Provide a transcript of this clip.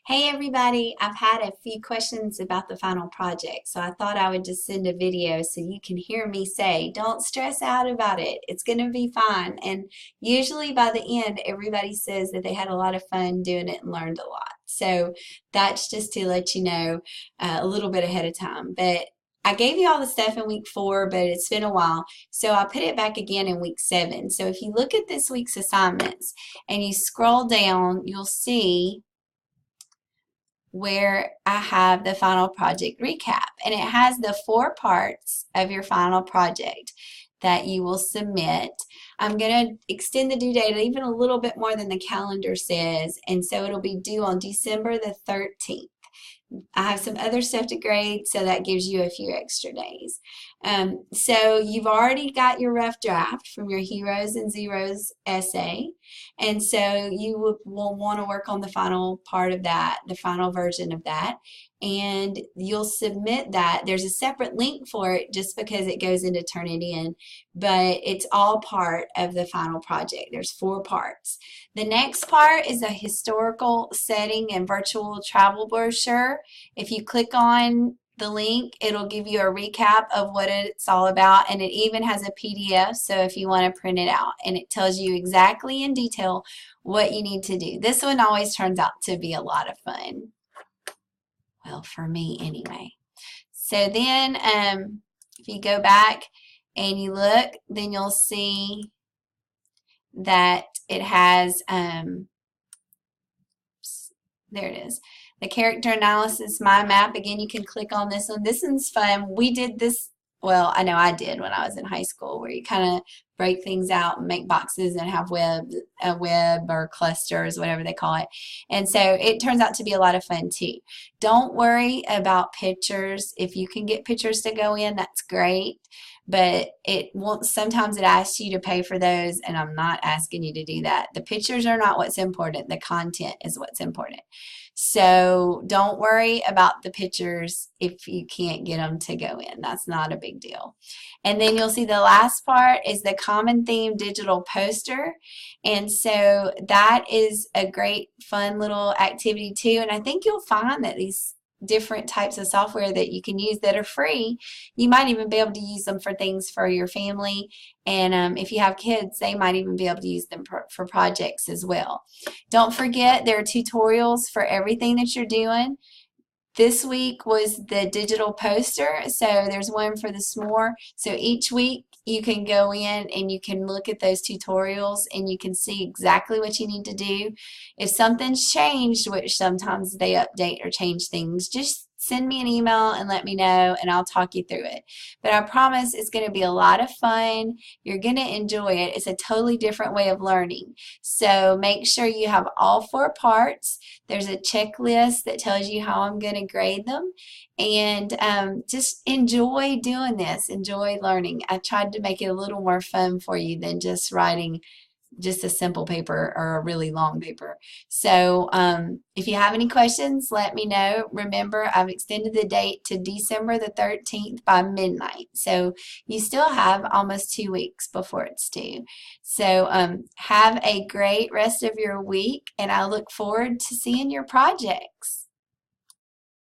Hey everybody, I've had a few questions about the final project, so I thought I would just send a video so you can hear me say, don't stress out about it. It's going to be fine. And usually by the end, everybody says that they had a lot of fun doing it and learned a lot. So that's just to let you know a little bit ahead of time. But I gave you all the stuff in week 4, but it's been a while. So I put it back again in week 7. So if you look at this week's assignments and you scroll down, you'll see where I have the final project recap, and it has the 4 parts of your final project that you will submit. I'm going to extend the due date even a little bit more than the calendar says, and so it'll be due on December the 13th. I have some other stuff to grade, so that gives you a few extra days. So you've already got your rough draft from your Heroes and Zeros essay, and so you will want to work on the final part of that, the final version of that, and you'll submit that. There's a separate link for it just because it goes into Turnitin, but it's all part of the final project. There's 4 parts. The next part is a historical setting and virtual travel brochure. If you click on the link, it'll give you a recap of what it's all about, and it even has a PDF, so if you want to print it out, and it tells you exactly in detail what you need to do. This one always turns out to be a lot of fun. Well, for me anyway. So then if you go back and you look, then you'll see that it has, there it is, the character analysis mind map. Again, you can click on this one. This one's fun. We did this, well, I know I did when I was in high school, where you kind of break things out and make boxes and have a web or clusters, whatever they call it. And so it turns out to be a lot of fun too. Don't worry about pictures. If you can get pictures to go in, that's great. But it won't, sometimes it asks you to pay for those, and I'm not asking you to do that. The pictures are not what's important. The content is what's important. So don't worry about the pictures if you can't get them to go in. That's not a big deal. And then you'll see the last part is the common theme digital poster. And so that is a great fun little activity too. And I think you'll find that these different types of software that you can use that are free, you might even be able to use them for things for your family, and if you have kids, they might even be able to use them for projects as well. Don't forget, there are tutorials for everything that you're doing. This week was the digital poster, so there's one for the s'more. So each week you can go in and you can look at those tutorials and you can see exactly what you need to do. If something's changed, which sometimes they update or change things, just send me an email and let me know, and I'll talk you through it. But I promise it's going to be a lot of fun. You're going to enjoy it. It's a totally different way of learning. So make sure you have all 4 parts. There's a checklist that tells you how I'm going to grade them. And just enjoy doing this. Enjoy learning. I tried to make it a little more fun for you than just writing just a simple paper or a really long paper. So if you have any questions, let me know. Remember, I've extended the date to December the 13th by midnight. So you still have almost 2 weeks before it's due. So have a great rest of your week, and I look forward to seeing your projects.